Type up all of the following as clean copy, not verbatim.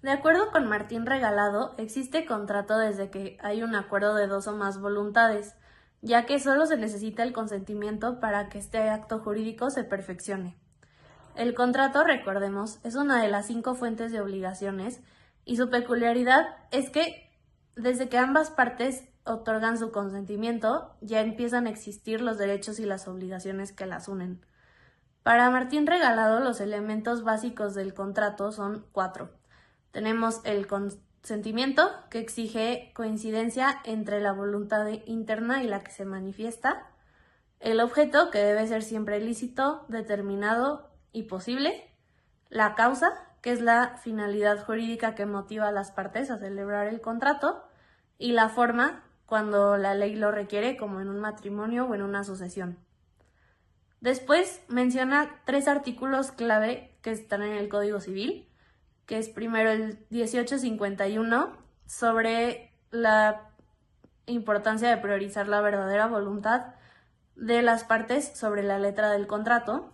De acuerdo con Martín Regalado, existe contrato desde que hay un acuerdo de dos o más voluntades, ya que solo se necesita el consentimiento para que este acto jurídico se perfeccione. El contrato, recordemos, es una de las 5 fuentes de obligaciones y su peculiaridad es que desde que ambas partes otorgan su consentimiento, ya empiezan a existir los derechos y las obligaciones que las unen. Para Martín Regalado, los elementos básicos del contrato son 4. Tenemos el consentimiento, que exige coincidencia entre la voluntad interna y la que se manifiesta. El objeto, que debe ser siempre lícito, determinado y posible. La causa, que es la finalidad jurídica que motiva a las partes a celebrar el contrato. Y la forma, cuando la ley lo requiere, como en un matrimonio o en una sucesión. Después menciona 3 artículos clave que están en el Código Civil, que es primero el 1851 sobre la importancia de priorizar la verdadera voluntad de las partes sobre la letra del contrato.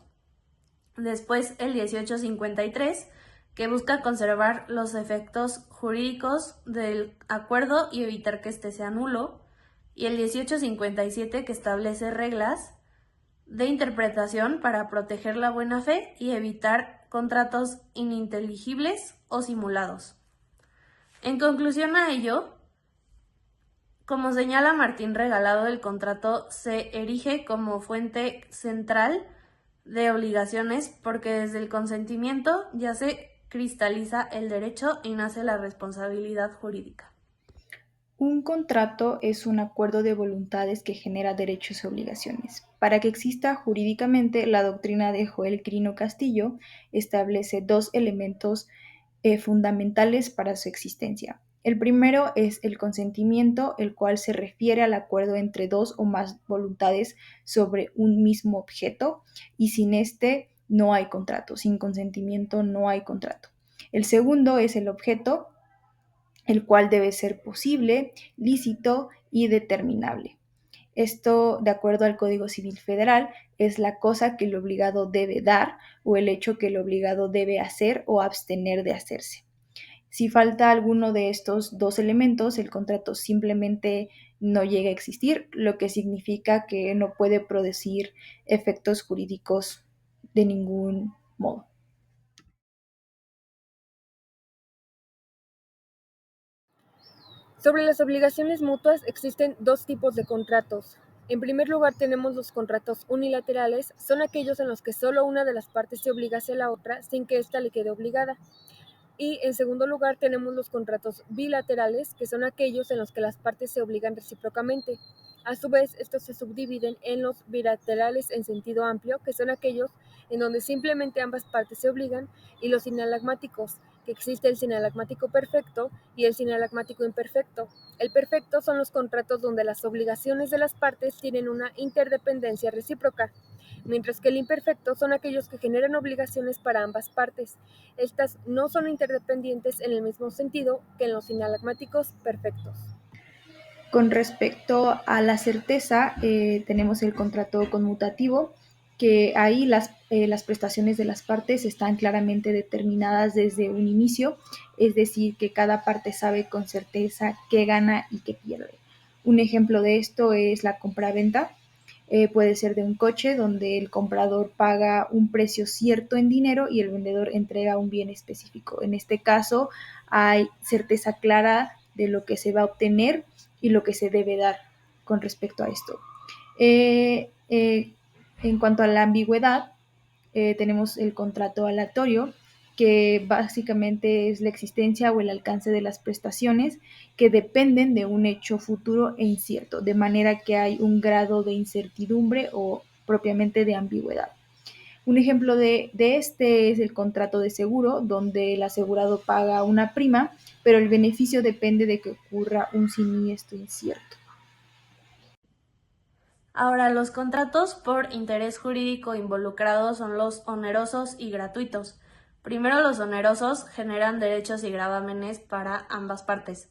Después el 1853, que busca conservar los efectos jurídicos del acuerdo y evitar que este sea nulo. Y el 1857, que establece reglas de interpretación para proteger la buena fe y evitar contratos ininteligibles o simulados. En conclusión a ello, como señala Martín Regalado, el contrato se erige como fuente central de obligaciones porque desde el consentimiento ya se cristaliza el derecho y nace la responsabilidad jurídica. Un contrato es un acuerdo de voluntades que genera derechos y obligaciones. Para que exista jurídicamente, la doctrina de Joel Crino Castillo establece 2 elementos fundamentales para su existencia. El primero es el consentimiento, el cual se refiere al acuerdo entre 2 o más voluntades sobre un mismo objeto, y sin este no hay contrato, sin consentimiento no hay contrato. El segundo es el objeto, el cual debe ser posible, lícito y determinable. Esto, de acuerdo al Código Civil Federal, es la cosa que el obligado debe dar o el hecho que el obligado debe hacer o abstener de hacerse. Si falta alguno de estos 2 elementos, el contrato simplemente no llega a existir, lo que significa que no puede producir efectos jurídicos de ningún modo. Sobre las obligaciones mutuas existen 2 tipos de contratos. En primer lugar tenemos los contratos unilaterales, son aquellos en los que solo una de las partes se obliga hacia la otra sin que ésta le quede obligada. Y en segundo lugar tenemos los contratos bilaterales, que son aquellos en los que las partes se obligan recíprocamente. A su vez, estos se subdividen en los bilaterales en sentido amplio, que son aquellos en donde simplemente ambas partes se obligan, y los sinalagmáticos, que existe el sinalagmático perfecto y el sinalagmático imperfecto. El perfecto son los contratos donde las obligaciones de las partes tienen una interdependencia recíproca, mientras que el imperfecto son aquellos que generan obligaciones para ambas partes. Estas no son interdependientes en el mismo sentido que en los sinalagmáticos perfectos. Con respecto a la certeza, tenemos el contrato conmutativo, que ahí las prestaciones de las partes están claramente determinadas desde un inicio, es decir, que cada parte sabe con certeza qué gana y qué pierde. Un ejemplo de esto es la compraventa. Puede ser de un coche donde el comprador paga un precio cierto en dinero y el vendedor entrega un bien específico. En este caso hay certeza clara de lo que se va a obtener y lo que se debe dar con respecto a esto. Eh, eh, en cuanto a la ambigüedad, tenemos el contrato aleatorio, que básicamente es la existencia o el alcance de las prestaciones que dependen de un hecho futuro e incierto, de manera que hay un grado de incertidumbre o propiamente de ambigüedad. Un ejemplo de este es el contrato de seguro, donde el asegurado paga una prima, pero el beneficio depende de que ocurra un siniestro incierto. Ahora, los contratos por interés jurídico involucrado son los onerosos y gratuitos. Primero, los onerosos generan derechos y gravámenes para ambas partes.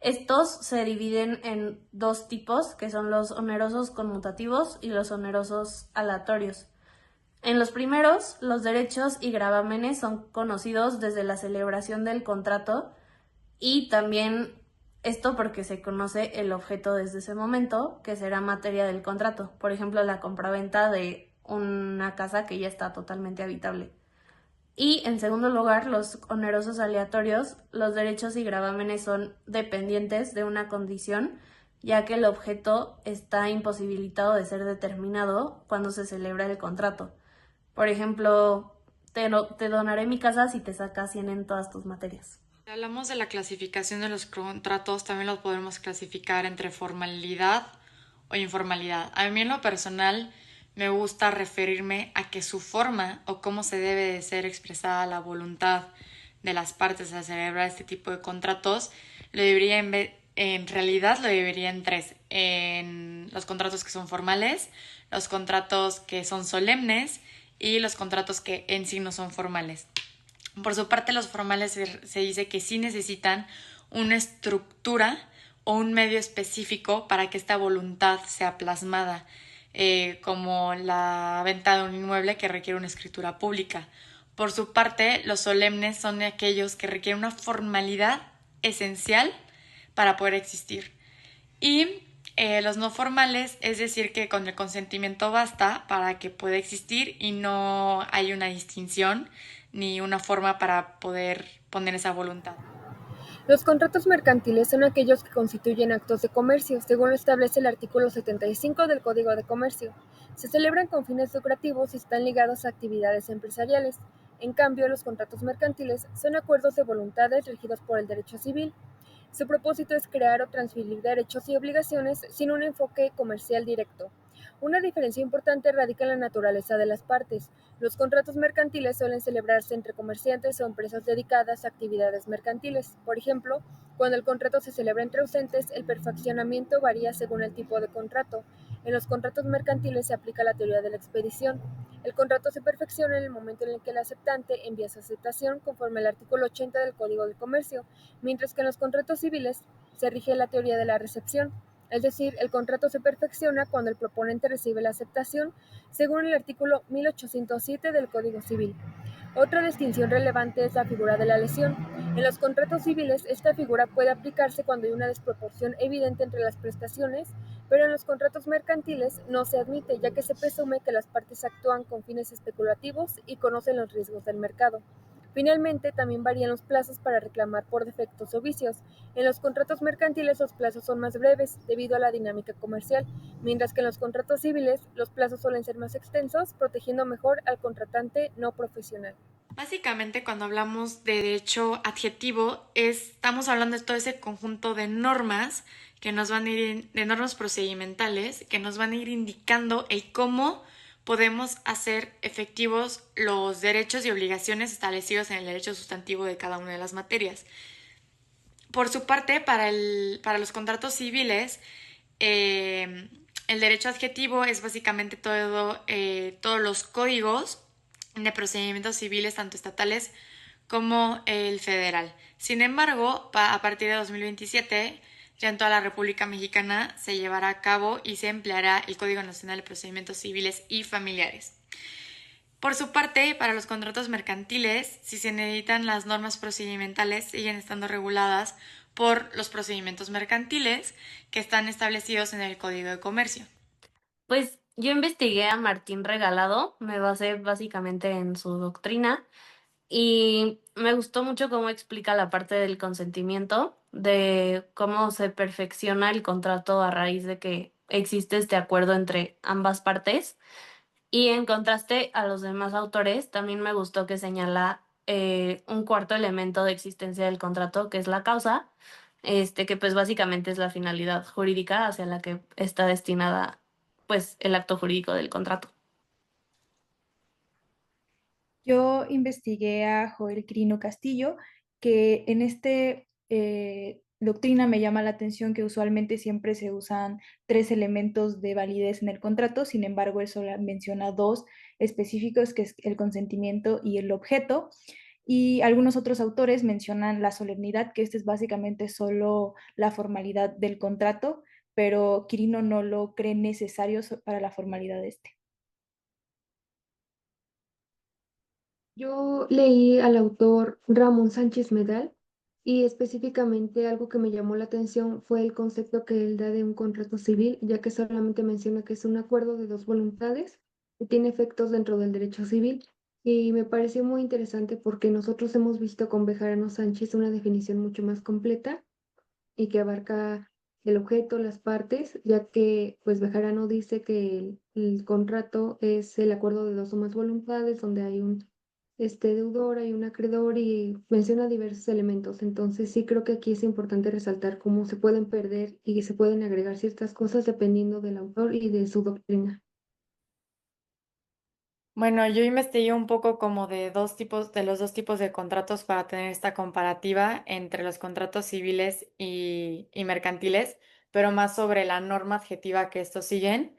Estos se dividen en 2 tipos, que son los onerosos conmutativos y los onerosos aleatorios. En los primeros, los derechos y gravámenes son conocidos desde la celebración del contrato y también esto porque se conoce el objeto desde ese momento, que será materia del contrato. Por ejemplo, la compraventa de una casa que ya está totalmente habitable. Y en segundo lugar, los onerosos aleatorios, los derechos y gravámenes son dependientes de una condición, ya que el objeto está imposibilitado de ser determinado cuando se celebra el contrato. Por ejemplo, te donaré mi casa si te sacas 100 en todas tus materias. Si hablamos de la clasificación de los contratos, también los podemos clasificar entre formalidad o informalidad. A mí en lo personal me gusta referirme a que su forma o cómo se debe de ser expresada la voluntad de las partes a celebrar este tipo de contratos, lo dividiría en realidad lo dividiría en tres. En los contratos que son formales, los contratos que son solemnes y los contratos que en sí no son formales. Por su parte, los formales se dice que sí necesitan una estructura o un medio específico para que esta voluntad sea plasmada, como la venta de un inmueble que requiere una escritura pública. Por su parte, los solemnes son aquellos que requieren una formalidad esencial para poder existir. Y los no formales, es decir, que con el consentimiento basta para que pueda existir y no hay una distinción ni una forma para poder poner esa voluntad. Los contratos mercantiles son aquellos que constituyen actos de comercio, según lo establece el artículo 75 del Código de Comercio. Se celebran con fines lucrativos y están ligados a actividades empresariales. En cambio, los contratos mercantiles son acuerdos de voluntades regidos por el derecho civil. Su propósito es crear o transferir derechos y obligaciones sin un enfoque comercial directo. Una diferencia importante radica en la naturaleza de las partes. Los contratos mercantiles suelen celebrarse entre comerciantes o empresas dedicadas a actividades mercantiles. Por ejemplo, cuando el contrato se celebra entre ausentes, el perfeccionamiento varía según el tipo de contrato. En los contratos mercantiles se aplica la teoría de la expedición. El contrato se perfecciona en el momento en el que el aceptante envía su aceptación conforme al artículo 80 del Código de Comercio, mientras que en los contratos civiles se rige la teoría de la recepción. Es decir, el contrato se perfecciona cuando el proponente recibe la aceptación, según el artículo 1807 del Código Civil. Otra distinción relevante es la figura de la lesión. En los contratos civiles, esta figura puede aplicarse cuando hay una desproporción evidente entre las prestaciones, pero en los contratos mercantiles no se admite, ya que se presume que las partes actúan con fines especulativos y conocen los riesgos del mercado. Finalmente, también varían los plazos para reclamar por defectos o vicios. En los contratos mercantiles los plazos son más breves debido a la dinámica comercial, mientras que en los contratos civiles los plazos suelen ser más extensos, protegiendo mejor al contratante no profesional. Básicamente, cuando hablamos de derecho adjetivo, estamos hablando de todo ese conjunto de normas que nos van a ir, de normas procedimentales, que nos van a ir indicando el cómo podemos hacer efectivos los derechos y obligaciones establecidos en el derecho sustantivo de cada una de las materias. Por su parte, para los contratos civiles, el derecho adjetivo es básicamente todos los códigos de procedimientos civiles, tanto estatales como el federal. Sin embargo, a partir de 2027, ya en toda la República Mexicana se llevará a cabo y se empleará el Código Nacional de Procedimientos Civiles y Familiares. Por su parte, para los contratos mercantiles, si se necesitan las normas procedimentales, siguen estando reguladas por los procedimientos mercantiles que están establecidos en el Código de Comercio. Pues yo investigué a Martín Regalado, me basé básicamente en su doctrina y me gustó mucho cómo explica la parte del consentimiento, de cómo se perfecciona el contrato a raíz de que existe este acuerdo entre ambas partes. Y en contraste a los demás autores, también me gustó que señala un cuarto elemento de existencia del contrato, que es la causa, que pues básicamente es la finalidad jurídica hacia la que está destinada pues el acto jurídico del contrato. Yo investigué a Joel Quirino Castillo, que en este doctrina me llama la atención que usualmente siempre se usan tres elementos de validez en el contrato, sin embargo, él solo menciona dos específicos, que es el consentimiento y el objeto. Y algunos otros autores mencionan la solemnidad, que este es básicamente solo la formalidad del contrato, pero Quirino no lo cree necesario para la formalidad de este. Yo leí al autor Ramón Sánchez Medal y específicamente algo que me llamó la atención fue el concepto que él da de un contrato civil, ya que solamente menciona que es un acuerdo de dos voluntades que tiene efectos dentro del derecho civil. Y me pareció muy interesante porque nosotros hemos visto con Bejarano Sánchez una definición mucho más completa y que abarca el objeto, las partes, ya que pues Bejarano dice que el contrato es el acuerdo de dos o más voluntades donde hay un deudor, hay un acreedor y menciona diversos elementos. Entonces sí creo que aquí es importante resaltar cómo se pueden perder y se pueden agregar ciertas cosas dependiendo del autor y de su doctrina. Bueno, yo investigué un poco como de los dos tipos de contratos para tener esta comparativa entre los contratos civiles y mercantiles, pero más sobre la norma adjetiva que estos siguen.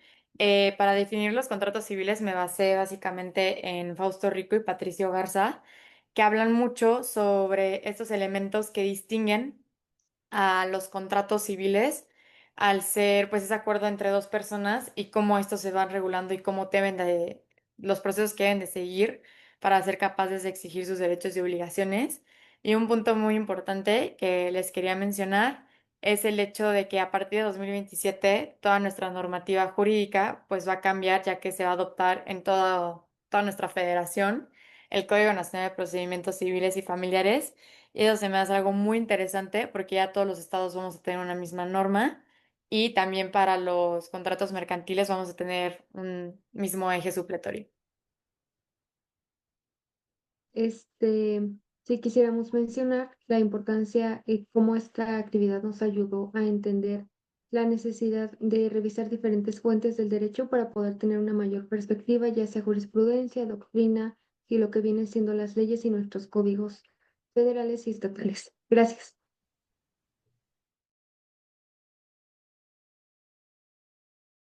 Para definir los contratos civiles me basé básicamente en Fausto Rico y Patricio Garza, que hablan mucho sobre estos elementos que distinguen a los contratos civiles al ser pues ese acuerdo entre dos personas y cómo estos se van regulando y cómo deben de los procesos que deben de seguir para ser capaces de exigir sus derechos y obligaciones. Y un punto muy importante que les quería mencionar es el hecho de que a partir de 2027 toda nuestra normativa jurídica pues va a cambiar ya que se va a adoptar en toda nuestra federación el Código Nacional de Procedimientos Civiles y Familiares y eso se me hace algo muy interesante porque ya todos los estados vamos a tener una misma norma y también para los contratos mercantiles vamos a tener un mismo eje supletorio. Este, sí quisiéramos mencionar la importancia y cómo esta actividad nos ayudó a entender la necesidad de revisar diferentes fuentes del derecho para poder tener una mayor perspectiva, ya sea jurisprudencia, doctrina y lo que vienen siendo las leyes y nuestros códigos federales y estatales. Gracias.